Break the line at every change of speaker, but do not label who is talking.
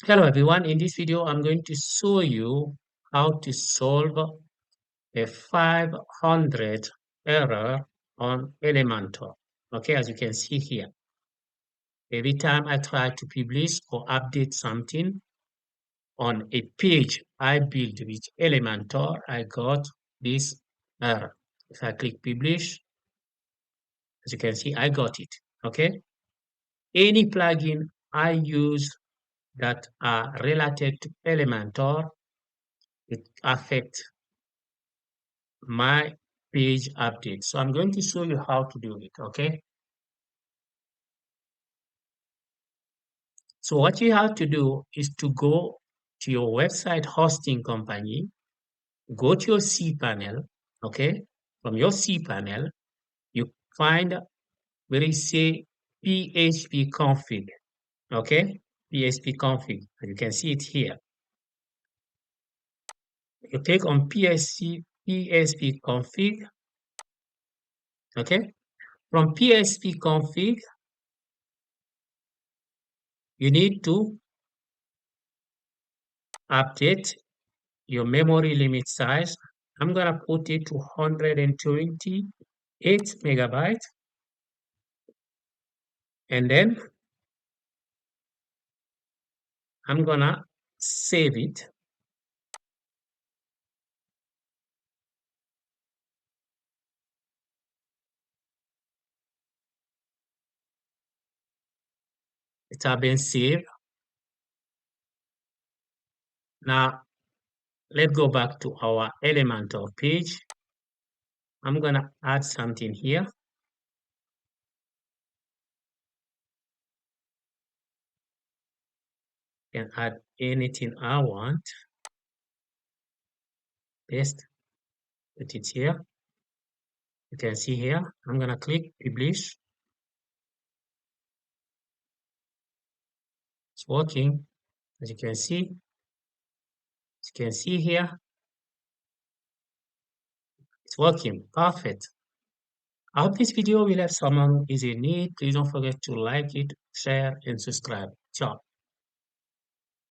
Hello everyone, in this video I'm going to show you how to solve a 500 error on Elementor. Okay, as you can see here, every time I try to publish or update something on a page I built with Elementor, I got this error. If I click publish, as you can see, I got it. Okay, any plugin I use that are related to Elementor, it affects my page update. So I'm going to show you how to do it, okay? So what you have to do is to go to your website hosting company, go to your cPanel, okay? From your cPanel, you find where it say PHP config, okay? PHP config, you can see it here. You click on PHP config, okay? From PHP config, you need to update your memory limit size. I'm gonna put it to 128 megabytes, and then I'm gonna save it. It has been saved. Now let's go back to our Elementor page. I'm gonna add something here. Can add anything I want. Paste, put it here. You can see here. I'm gonna click publish. It's working, as you can see. As you can see here, it's working. Perfect. I hope this video will help someone is in need. Please don't forget to like it, share, and subscribe. Ciao.